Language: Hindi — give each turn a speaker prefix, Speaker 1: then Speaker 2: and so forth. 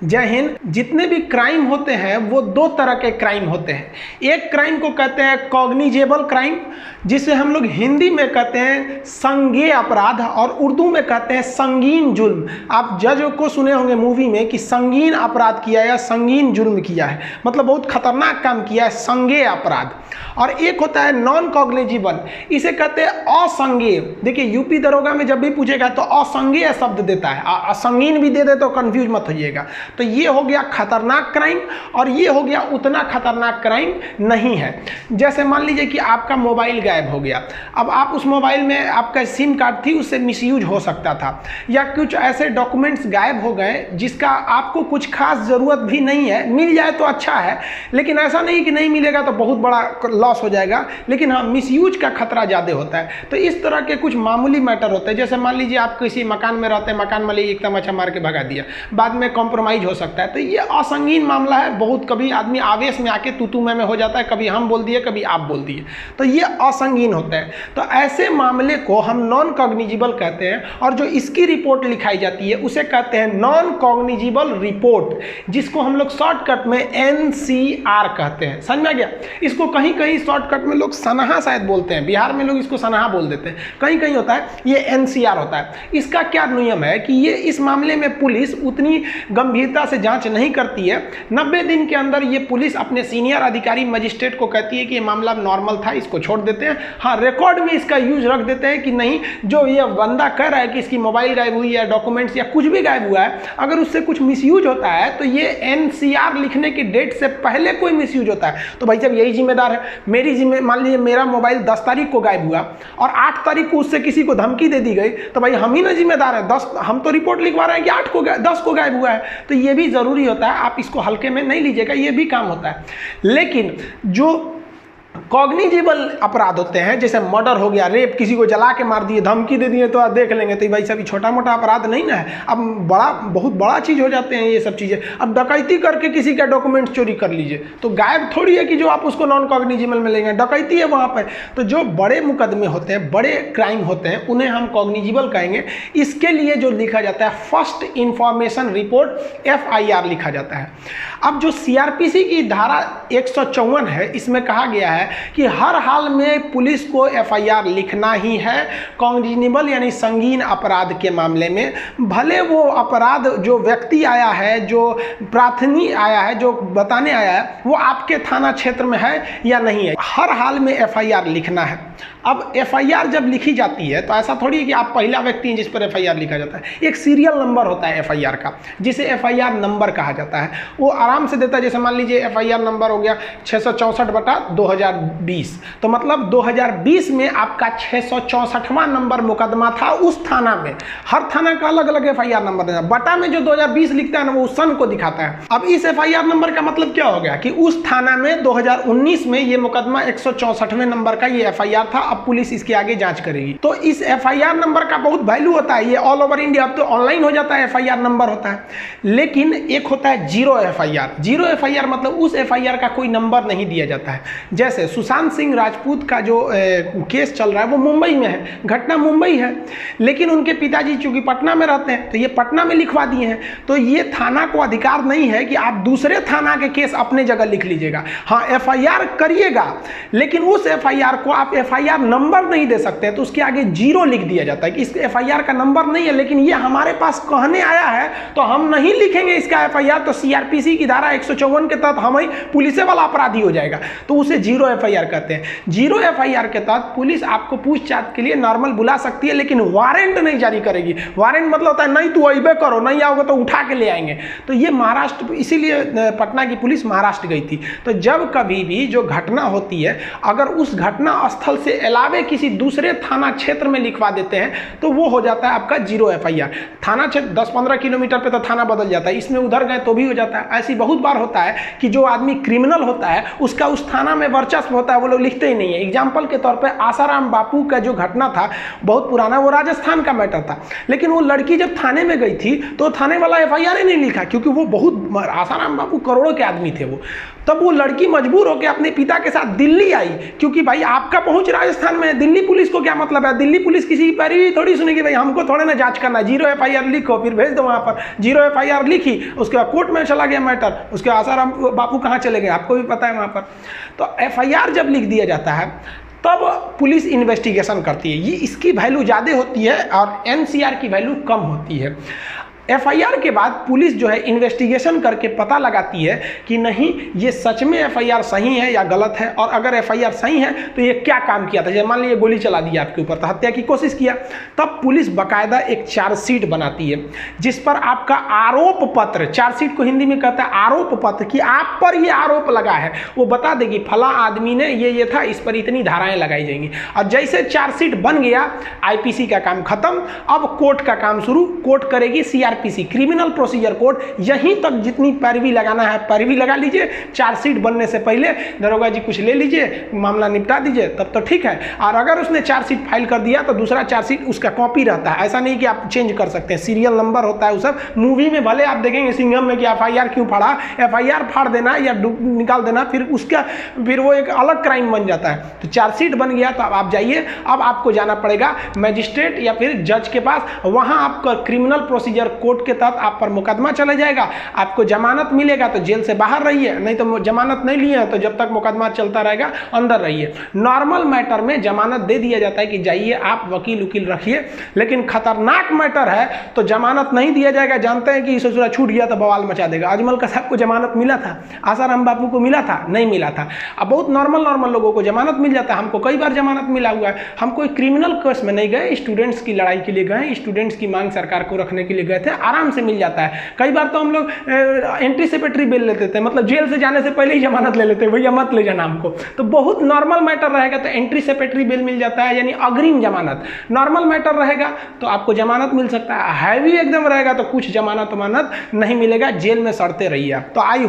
Speaker 1: जय हिंद। जितने भी क्राइम होते हैं वो दो तरह के क्राइम होते हैं। एक क्राइम को कहते हैं कॉग्निजेबल क्राइम, जिसे हम लोग हिंदी में कहते हैं संज्ञेय अपराध और उर्दू में कहते हैं संगीन जुल्म। आप जज को सुने होंगे मूवी में कि संगीन अपराध किया या संगीन जुल्म किया है, मतलब बहुत खतरनाक काम किया है, संज्ञेय अपराध। और एक होता है नॉन कॉग्निजेबल, इसे कहते हैं असंज्ञेय। देखिए यूपी दरोगा में जब भी पूछेगा तो असंज्ञेय शब्द देता है, असंगीन भी दे दे तो कंफ्यूज मत होइएगा। तो ये हो गया खतरनाक क्राइम और ये हो गया उतना खतरनाक क्राइम नहीं है। जैसे मान लीजिए कि आपका मोबाइल गायब हो गया, अब आप उस मोबाइल में आपका सिम कार्ड थी, उससे मिसयूज हो सकता था, या कुछ ऐसे डॉक्यूमेंट्स गायब हो गए जिसका आपको कुछ खास ज़रूरत भी नहीं है, मिल जाए तो अच्छा है, लेकिन ऐसा नहीं कि नहीं मिलेगा तो बहुत बड़ा लॉस हो जाएगा, लेकिन हाँ मिसयूज का खतरा ज़्यादा होता है। तो इस तरह के कुछ मामूली मैटर होते हैं। जैसे मान लीजिए आप किसी मकान में रहते हैं, मकान मालिक एकदम अच्छा मार के भगा दिया, बाद में कॉम्प्रोमाइज हो सकता है, तो ये असंगीन मामला है। बहुत कभी आदमी आवेश में आके तू मैं हो जाता है, कभी हम बोल दिए कभी आप बोल दिए, तो ये असंगीन होता है। तो ऐसे मामले को हम नॉन कॉग्निजेबल कहते हैं, और जो इसकी रिपोर्ट लिखाई जाती है उसे कहते हैं नॉन कॉग्निजेबल रिपोर्ट, जिसको हम लोग शॉर्टकट में NCR कहते हैं। समझ में आ गया? इसको कहीं कहीं शॉर्टकट में लोग सनहा शायद बोलते हैं, बिहार में लोग इसको सनहा बोल देते हैं, कहीं कहीं होता है ये NCR होता है। इसका क्या नियम है कि ये इस मामले में पुलिस उतनी गंभीरता से जांच नहीं करती है। 90 दिन के अंदर ये पुलिस अपने सीनियर अधिकारी मजिस्ट्रेट को कहती है कि ये मामला नॉर्मल था, इसको छोड़ देते हैं। हाँ, रिकॉर्ड में इसका यूज रख देते हैं कि नहीं, जो ये बंदा कह रहा है कि इसकी मोबाइल गायब हुई है, डॉक्यूमेंट्स या कुछ भी गायब हुआ है, अगर उससे कुछ मिसयूज होता है तो ये NCR लिखने की डेट से पहले कोई मिसयूज होता है तो भाई साहब यही जिम्मेदार है। मेरी मान लीजिए मेरा मोबाइल 10 तारीख को गायब हुआ और 8 तारीख को उससे किसी को धमकी दे दी गई, तो भाई हम ही ना जिम्मेदार है। 10 हम तो रिपोर्ट लिखवा रहे हैं कि 10 को गायब हुआ है, तो ये भी जरूरी होता है। आप इसको हल्के में नहीं लीजिएगा, ये भी काम होता है। लेकिन जो कॉग्निजेबल अपराध होते हैं, जैसे मर्डर हो गया, रेप, किसी को जला के मार दिए, धमकी दे दिए, तो आप देख लेंगे, तो भाई साहब छोटा मोटा अपराध नहीं ना है, अब बहुत बड़ा चीज़ हो जाते हैं ये सब चीज़ें। अब डकैती करके किसी का डॉक्यूमेंट चोरी कर लीजिए तो गायब थोड़ी है कि जो आप उसको नॉन कॉग्निजेबल में लेंगे, डकैती है वहाँ पर। तो जो बड़े मुकदमे होते हैं, बड़े क्राइम होते हैं, उन्हें हम कॉग्निजेबल कहेंगे। इसके लिए जो लिखा जाता है फर्स्ट इंफॉर्मेशन रिपोर्ट, FIR लिखा जाता है। अब जो CRPC की धारा 154 है, इसमें कहा गया है कि हर हाल में पुलिस को FIR लिखना ही है कॉग्निजेबल यानी संगीन अपराध के मामले में। भले वो अपराध जो व्यक्ति आया है, जो प्रार्थनी आया है, जो बताने आया है, वो आपके थाना क्षेत्र में है या नहीं है, हर हाल में FIR लिखना है। अब FIR जब लिखी जाती है तो ऐसा थोड़ी है कि आप पहला व्यक्ति हैं जिस पर FIR लिखा जाता है। एक सीरियल नंबर होता है FIR का, जिसे FIR नंबर कहा जाता है। वो आराम से देता है। जैसे मान लीजिए FIR नंबर हो गया 664/2020, तो मतलब 2020 में आपका 664वां नंबर मुकदमा था उस थाना में। हर थाना का अलग अलग FIR नंबर देना। बटा में जो 2020 लिखता है ना, वो सन को दिखाता है। अब इस FIR नंबर का मतलब क्या हो गया कि उस थाना में 2019 में ये मुकदमा 164वें नंबर का ये FIR था। अब पुलिस इसके आगे जांच करेगी। तो इस FIR नंबर का बहुत वैल्यू होता है। ये ऑल ओवर इंडिया अब तो ऑनलाइन हो जाता है, FIR नंबर होता है। लेकिन एक होता है जीरो FIR मतलब उस FIR का कोई नंबर नहीं दिया जाता है। जैसे सुशांत सिंह राजपूत का जो केस चल रहा है वो मुंबई में है, घटना मुंबई है, लेकिन उनके पिताजी चूंकि पटना में रहते हैं तो ये पटना में लिखवा दिए हैं। तो ये थाना को अधिकार नहीं है कि आप दूसरे थाना के केस अपने जगह लिख लीजिएगा। हाँ, FIR करिएगा, लेकिन उस FIR को आप FIR नंबर नहीं दे सकते, तो उसके आगे जीरो लिख दिया जाता है कि इस FIR का नंबर नहीं है, लेकिन ये हमारे पास कहने आया है तो हम नहीं लिखेंगे इसका FIR, तो CRPC की धारा 154 के तहत हम ही पुलिस वाला अपराधी हो जाएगा, तो उसे जीरो FIR कहते हैं। जीरो FIR के तहत पुलिस आपको पूछताछ के लिए नॉर्मल बुला सकती है, लेकिन वारंट नहीं जारी करेगी। वारंट मतलब होता है नहीं तू अबे करो, नहीं आओगे तो उठा के ले आएंगे। तो ये महाराष्ट्र, इसीलिए पटना की पुलिस महाराष्ट्र गई थी। तो जब कभी भी जो घटना होती है, अगर उस घटना स्थल से अलावे किसी दूसरे थाना क्षेत्र में लिखवा देते हैं तो वो हो जाता है आपका जीरो FIR। थाना क्षेत्र 10-15 किलोमीटर पे तो थाना बदल जाता है, इसमें उधर गए तो भी हो जाता है। ऐसी बहुत बार होता है कि जो आदमी क्रिमिनल होता है उसका उस थाना में वर्चस्व होता है, वो लोग लिखते ही नहीं है। एग्जाम्पल के तौर पर आसाराम बापू का जो घटना था बहुत पुराना, वो राजस्थान का मैटर था, लेकिन वो लड़की जब थाने में गई थी तो थाने वाला FIR ही नहीं लिखा, क्योंकि वो बहुत, आसाराम बापू करोड़ों के आदमी थे वो। तब वो लड़की मजबूर होकर अपने पिता के साथ दिल्ली आई, क्योंकि भाई आपका पहुंच राजस्थान में है, दिल्ली पुलिस को क्या मतलब है? दिल्ली पुलिस किसी की पैरवी थोड़ी सुनेगी, भाई हमको थोड़े ना जांच करना, 0 FIR लिखो फिर भेज दो वहाँ पर। 0 FIR लिखी, उसके बाद कोर्ट में चला गया मैटर, उसके आसाराम बापू कहाँ चले गए आपको भी पता है वहाँ पर। तो FIR जब लिख दिया जाता है तब पुलिस इन्वेस्टिगेशन करती है, ये इसकी वैल्यू ज़्यादा होती है और NCR की वैल्यू कम होती है। FIR के बाद पुलिस जो है इन्वेस्टिगेशन करके पता लगाती है कि नहीं ये सच में FIR सही है या गलत है, और अगर FIR सही है तो ये क्या काम किया था। जैसे मान लीजिए गोली चला दिया आपके ऊपर तो हत्या की कोशिश किया, तब पुलिस बाकायदा एक चार्जशीट बनाती है जिस पर आपका आरोप पत्र, चार्जशीट को हिंदी में कहता है आरोप पत्र, कि आप पर ये आरोप लगा है, वो बता देगी फला आदमी ने ये था, इस पर इतनी धाराएं लगाई जाएंगी। और जैसे चार्जशीट बन गया, IPC का काम खत्म, अब कोर्ट का काम शुरू। कोर्ट करेगी CRPC, क्रिमिनल प्रोसीजर कोड। यहीं तक जितनी पैरवी लगाना है पैरवी लगा लीजिए, चार्जशीट बनने से पहले दरोगा जी कुछ ले लीजिए, मामला निपटा दीजिए, तब तो ठीक है। और अगर उसने चार्जशीट फाइल कर दिया तो दूसरा चार्जशीट उसका कॉपी रहता है, ऐसा नहीं कि आप चेंज कर सकते हैं, सीरियल नंबर होता है। वो सब मूवी में भले आप देखेंगे सिंघम में कि FIR क्यों फाड़ा, FIR फाड़ देना या निकाल देना, फिर वो एक अलग क्राइम बन जाता है। तो चार्जशीट बन गया तो अब आप जाइए, अब आपको जाना पड़ेगा मजिस्ट्रेट या फिर जज के पास, वहां आपका क्रिमिनल प्रोसीजर कोड के तहत आप पर मुकदमा चला जाएगा, आपको जमानत मिलेगा तो जेल से बाहर रहिए, नहीं तो जमानत नहीं लिए तो जब तक मुकदमा चलता रहेगा अंदर रहिए। नॉर्मल मैटर में जमानत दे दिया जाता है कि जाइए आप वकील उकील रखिए, लेकिन खतरनाक मैटर है तो जमानत नहीं दिया जाएगा। जानते हैं कि ससुरा छूट गया तो बवाल मचा देगा। अजमल कसाब को जमानत मिला था, आसाराम बापू को मिला था, नहीं मिला था। अब बहुत नॉर्मल लोगों को जमानत मिल जाता है, हमको कई बार जमानत मिला हुआ है। हम कोई क्रिमिनल केस में नहीं गए, स्टूडेंट्स की लड़ाई के लिए गए, स्टूडेंट्स की मांग सरकार को रखने के लिए गए थे, आराम से मिल जाता है। कई बार तो हम लोग एंटीसिपेटरी बेल लेते थे, मतलब जेल से जाने से पहले ही जमानत ले लेते, भैया मत ले जाना हमको। तो बहुत नॉर्मल मैटर रहेगा तो एंटीसिपेटरी बेल मिल जाता है, यानी अग्रिम जमानत। नॉर्मल मैटर रहेगा तो आपको जमानत मिल सकता है, हैवी एकदम रहेगा तो कुछ जमानत नहीं मिलेगा, जेल में सड़ते रहिए आप। तो आई